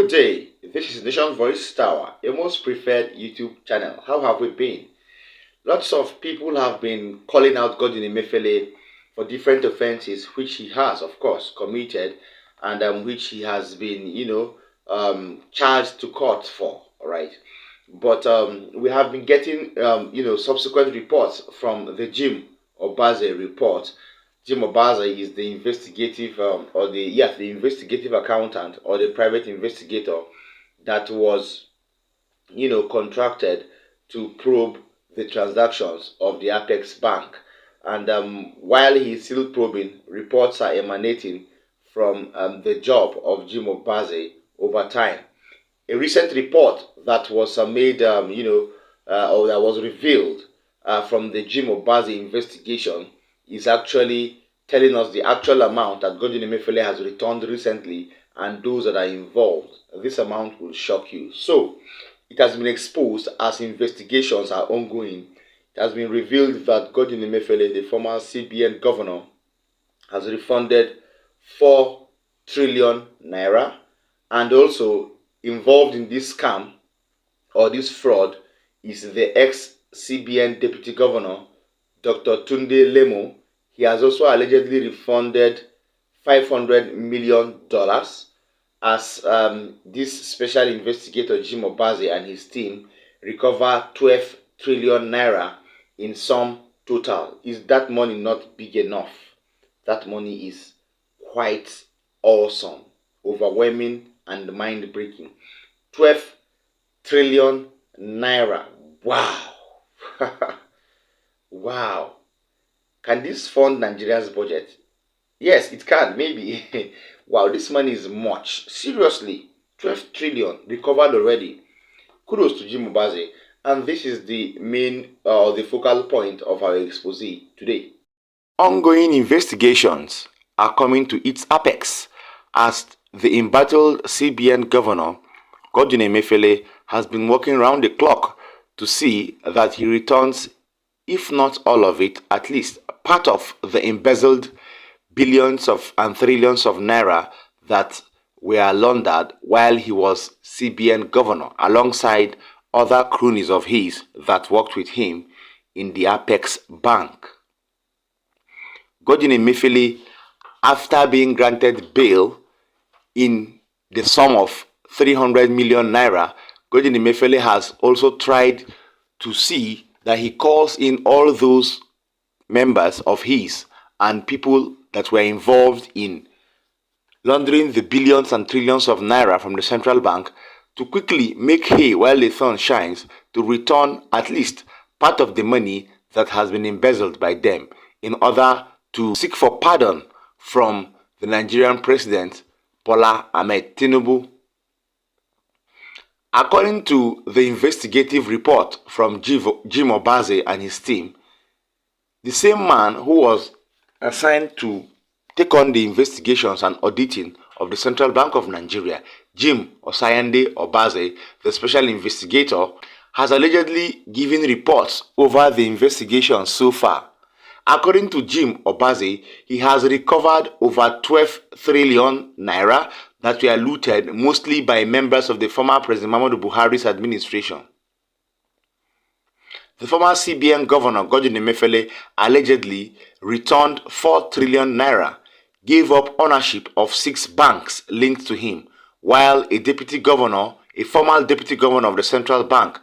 Good day, this is Nation Voice Tower, your most preferred YouTube channel. How have we been? Lots of people have been calling out Godwin Emiefele for different offenses which he has, of course, committed and which he has been, charged to court for, all right? But we have been getting, subsequent reports from the Jim Obaze report. Jim Obaze is the investigative, the investigative accountant or the private investigator that was, contracted to probe the transactions of the Apex Bank. And while he's still probing, reports are emanating from the job of Jim Obaze over time. A recent report that was made, or that was revealed from the Jim Obaze investigation is actually telling us the actual amount that Godwin Emiefele has returned recently and those that are involved. This amount will shock you. So, it has been exposed as investigations are ongoing. It has been revealed that Godwin Emiefele, the former CBN governor, has refunded 4 trillion naira, and also involved in this scam or this fraud is the ex-CBN deputy governor, Dr. Tunde Lemo. He has also allegedly refunded $500 million as this special investigator Jim Obaze and his team recover 12 trillion naira in sum total. Is that money not big enough? That money is quite awesome, overwhelming and mind-breaking. 12 trillion naira. Wow. Wow. Can this fund Nigeria's budget? Yes, it can, maybe. Wow, this money is much. Seriously, 12 trillion recovered already. Kudos to Jim Obaze. And this is the main, the focal point of our expose today. Ongoing investigations are coming to its apex as the embattled CBN governor, Godwin Emiefele, has been working round the clock to see that he returns, if not all of it, at least part of the embezzled billions and trillions of naira that were laundered while he was CBN governor, alongside other cronies of his that worked with him in the Apex Bank. Godwin Emiefele, after being granted bail in the sum of 300 million naira, Godwin Emiefele has also tried to see that he calls in all those members of his and people that were involved in laundering the billions and trillions of naira from the central bank to quickly make hay while the sun shines, to return at least part of the money that has been embezzled by them, in order to seek for pardon from the Nigerian president, Bola Ahmed Tinubu. According to the investigative report from Jim Obaze and his team, the same man who was assigned to take on the investigations and auditing of the Central Bank of Nigeria, Jim Obaze, the special investigator, has allegedly given reports over the investigation so far. According to Jim Obaze, he has recovered over 12 trillion naira that were looted mostly by members of the former President Muhammadu Buhari's administration. The former CBN governor, Godwin Emiefele, allegedly returned 4 trillion naira, gave up ownership of 6 banks linked to him, while a former deputy governor of the central bank,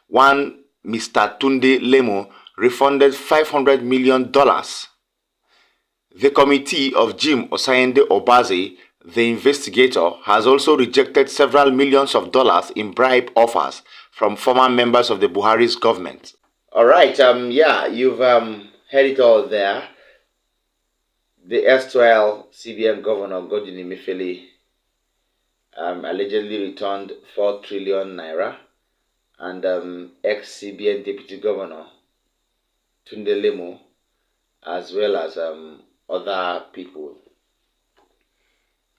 one Mr. Tunde Lemo, refunded $500 million. The committee of Jim Obaze, the investigator, has also rejected several millions of dollars in bribe offers from former members of the Buhari's government. All right, you've heard it all there. The erstwhile CBN governor, Godwin Emiefele, allegedly returned 4 trillion naira, and ex-CBN deputy governor, Tunde Lemo, as well as other people,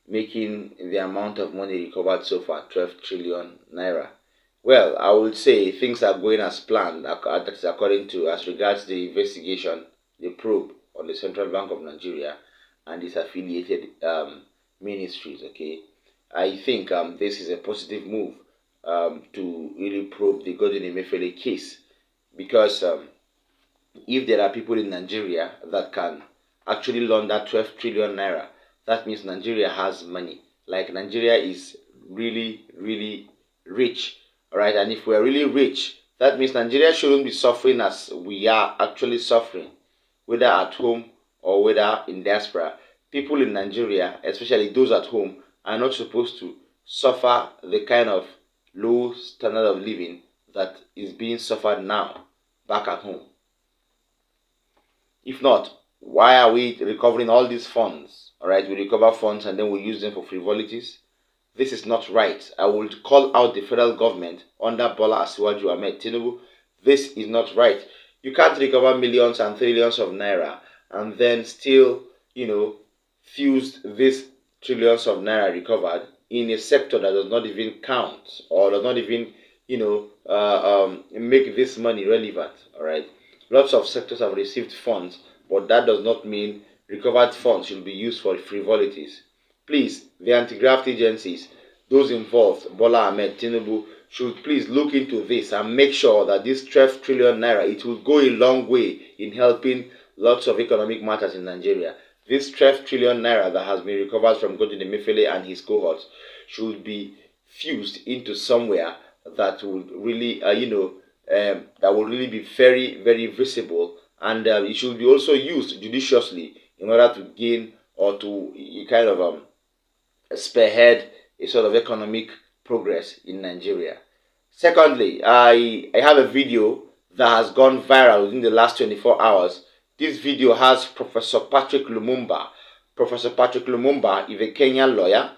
making the amount of money recovered so far 12 trillion naira. Well, I would say things are going as planned, that's according to as regards the investigation, the probe on the Central Bank of Nigeria and its affiliated ministries, okay? I think this is a positive move to really probe the Godwin Emiefele case, because if there are people in Nigeria that can actually launder 12 trillion naira, that means Nigeria has money. Like, Nigeria is really, really rich, all right? And if we're really rich, that means Nigeria shouldn't be suffering as we are actually suffering, whether at home or whether in diaspora. People in Nigeria, especially those at home, are not supposed to suffer the kind of low standard of living that is being suffered now back at home. If not, why are we recovering all these funds? All right, we recover funds and then we use them for frivolities. This is not right. I would call out the federal government under Bola Asiwaju Ahmed Tinubu. This is not right. You can't recover millions and trillions of naira and then still, fuse these trillions of naira recovered in a sector that does not even count or does not even, make this money relevant. All right. Lots of sectors have received funds, but that does not mean recovered funds should be used for frivolities. Please, the anti-graft agencies, those involved, Bola Ahmed Tinubu, should please look into this and make sure that this 12 trillion naira, it will go a long way in helping lots of economic matters in Nigeria. This 12 trillion naira that has been recovered from Godwin Emiefele and his cohorts should be fused into somewhere that would really, that will really be very, very visible, and it should be also used judiciously in order to gain or to kind of spearhead a sort of economic progress in Nigeria. Secondly, I have a video that has gone viral within the last 24 hours. This video has Professor Patrick Lumumba. Professor Patrick Lumumba is a Kenyan lawyer,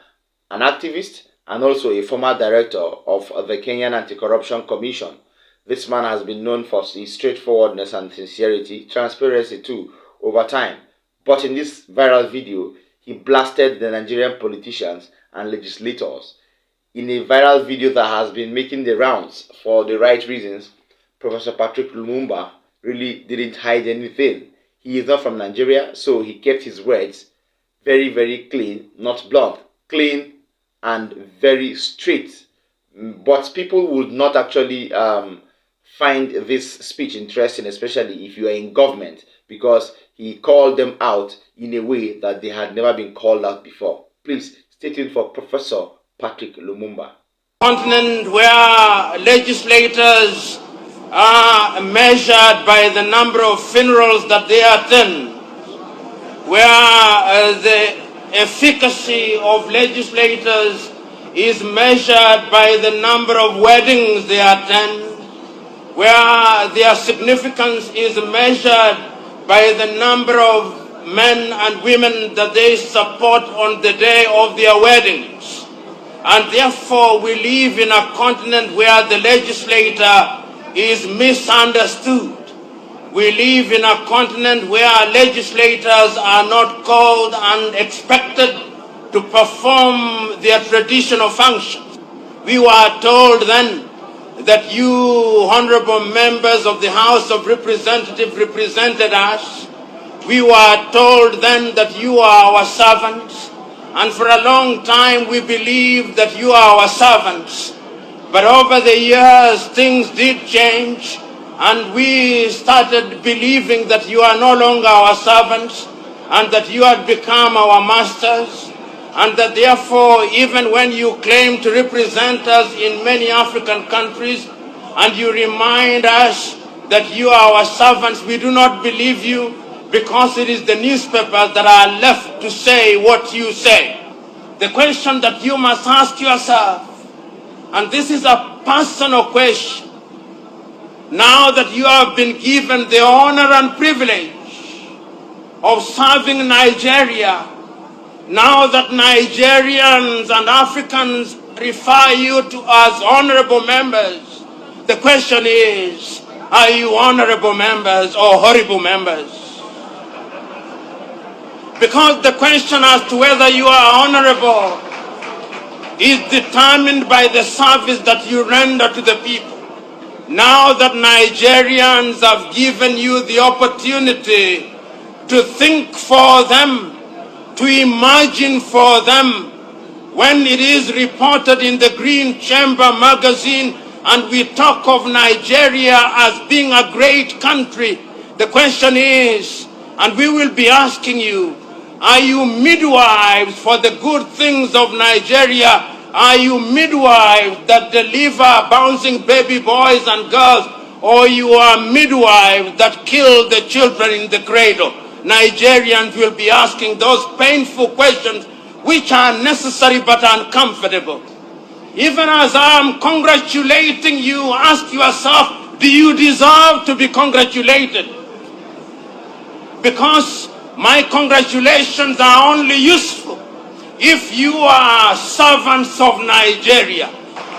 an activist, and also a former director of the Kenyan Anti-Corruption Commission. This man has been known for his straightforwardness and sincerity, transparency too, over time. But in this viral video, he blasted the Nigerian politicians and legislators. In a viral video that has been making the rounds for the right reasons, Professor Patrick Lumumba really didn't hide anything. He is not from Nigeria, so he kept his words very, very clean, not blunt, clean and very straight. But people would not actually find this speech interesting, especially if you are in government, because he called them out in a way that they had never been called out before. Please stay tuned for Professor Patrick Lumumba. Continent where legislators are measured by the number of funerals that they attend, where the efficacy of legislators is measured by the number of weddings they attend, where their significance is measured by the number of men and women that they support on the day of their weddings. And therefore we live in a continent where the legislator is misunderstood. We live in a continent where legislators are not called and expected to perform their traditional functions. We were told then that you, honorable members of the House of Representatives, represented us. We were told then that you are our servants. And for a long time we believed that you are our servants. But over the years things did change, and we started believing that you are no longer our servants and that you had become our masters, and that therefore even when you claim to represent us in many African countries and you remind us that you are our servants, we do not believe you, because it is the newspapers that are left to say what you say. The question that you must ask yourself, and this is a personal question, now that you have been given the honor and privilege of serving Nigeria, now that Nigerians and Africans refer you to as honorable members, the question is, are you honorable members or horrible members? Because the question as to whether you are honorable is determined by the service that you render to the people. Now that Nigerians have given you the opportunity to think for them, to imagine for them, when it is reported in the Green Chamber magazine and we talk of Nigeria as being a great country, the question is, and we will be asking you, are you midwives for the good things of Nigeria? Are you midwives that deliver bouncing baby boys and girls? Or you are midwives that kill the children in the cradle? Nigerians will be asking those painful questions which are necessary but uncomfortable. Even as I'm congratulating you, ask yourself, do you deserve to be congratulated? Because my congratulations are only useful if you are servants of Nigeria.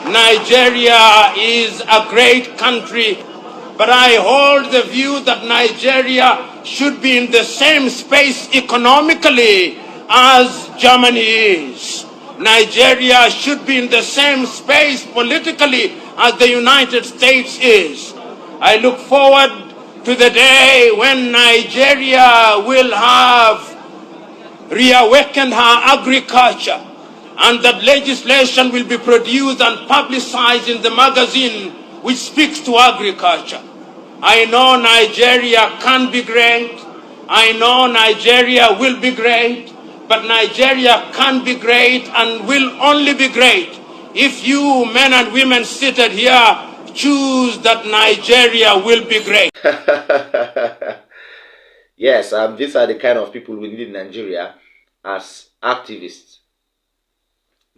Nigeria is a great country, but I hold the view that Nigeria should be in the same space economically as Germany is. Nigeria should be in the same space politically as the United States is. I look forward to the day when Nigeria will have reawakened her agriculture and that legislation will be produced and publicized in the magazine which speaks to agriculture. I know Nigeria can be great. I know Nigeria will be great. But Nigeria can be great and will only be great if you men and women seated here choose that Nigeria will be great. Yes, these are the kind of people we need in Nigeria as activists.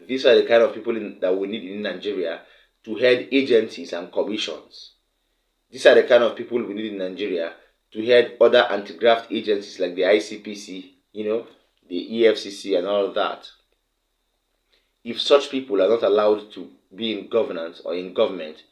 These are the kind of people that we need in Nigeria to head agencies and commissions. These are the kind of people we need in Nigeria to head other anti-graft agencies like the ICPC, the EFCC and all of that. If such people are not allowed to be in governance or in government,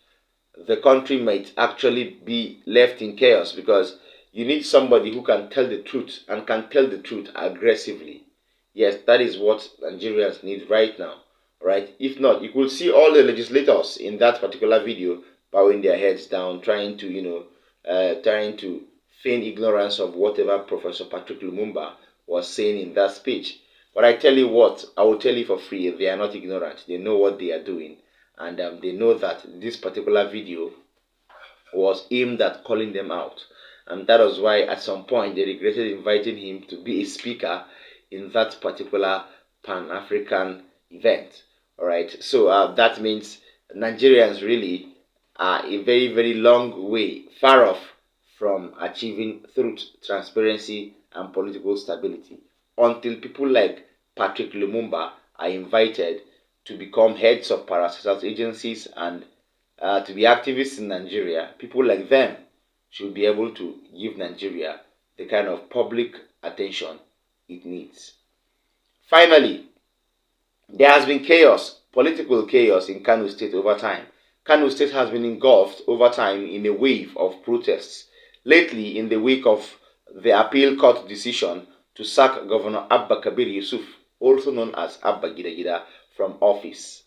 the country might actually be left in chaos, because you need somebody who can tell the truth and can tell the truth aggressively. Yes, that is what Nigerians need right now, right? If not, you could see all the legislators in that particular video bowing their heads down, trying to, trying to feign ignorance of whatever Professor Patrick Lumumba was saying in that speech. But I tell you what, I will tell you for free, they are not ignorant. They know what they are doing. And they know that this particular video was aimed at calling them out. And that was why at some point they regretted inviting him to be a speaker in that particular Pan-African event. Alright, so that means Nigerians really are a very, very long way, far off from achieving truth, transparency, and political stability, until people like Patrick Lumumba are invited to become heads of parastatal agencies and to be activists in Nigeria. People like them should be able to give Nigeria the kind of public attention it needs. Finally, there has been chaos, political chaos in Kano State over time. Kano State has been engulfed over time in a wave of protests. Lately, in the wake of the appeal court decision to sack Governor Abba Kabir Yusuf, also known as Abba Gida Gida, from office,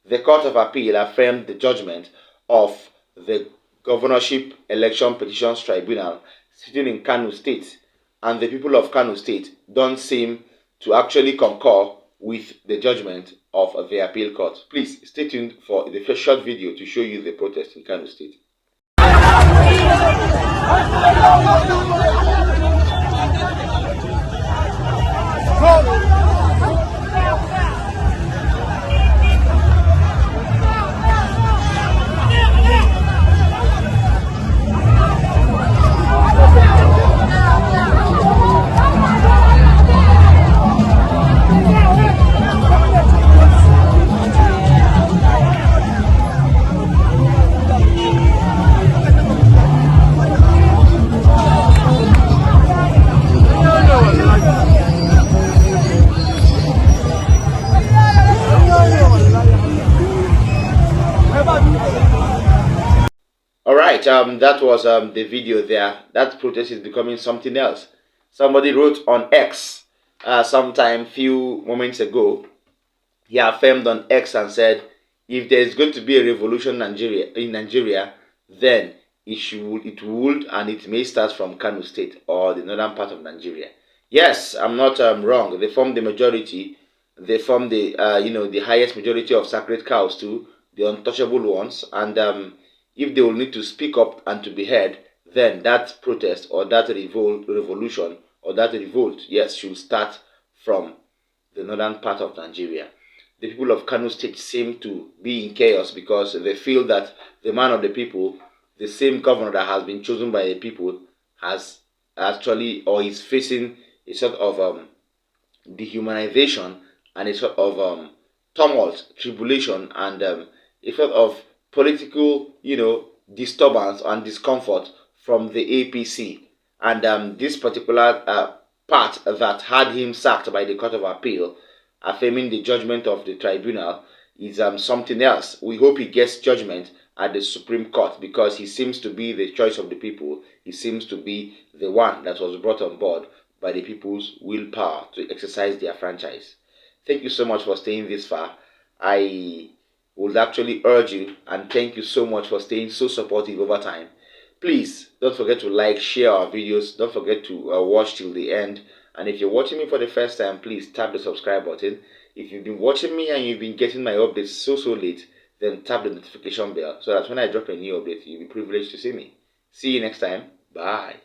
the Court of Appeal affirmed the judgment of the Governorship Election Petitions Tribunal sitting in Kano State, and the people of Kano State don't seem to actually concur with the judgment of the appeal court. Please stay tuned for the first short video to show you the protest in Kano State. Alright, that was the video there. That protest is becoming something else. Somebody wrote on X sometime few moments ago. He affirmed on X and said, if there is going to be a revolution in Nigeria, then it would and it may start from Kano State or the northern part of Nigeria. Yes, I'm not wrong. They form the majority they form the the highest majority of sacred cows too, the untouchable ones, and if they will need to speak up and to be heard, then that protest or that revolution or that revolt, yes, should start from the northern part of Nigeria. The people of Kano State seem to be in chaos because they feel that the man of the people, the same governor that has been chosen by the people, has actually or is facing a sort of dehumanization and a sort of tumult, tribulation, and a sort of political, disturbance and discomfort from the APC. And this particular part that had him sacked by the Court of Appeal, affirming the judgment of the tribunal, is something else. We hope he gets judgment at the Supreme Court because he seems to be the choice of the people. He seems to be the one that was brought on board by the people's willpower to exercise their franchise. Thank you so much for staying this far. I would actually urge you and thank you so much for staying so supportive over time. Please don't forget to like, share our videos. Don't forget to watch till the end. And if you're watching me for the first time, please tap the subscribe button. If you've been watching me and you've been getting my updates so late, then tap the notification bell so that when I drop a new update, you'll be privileged to see me. See you next time. Bye.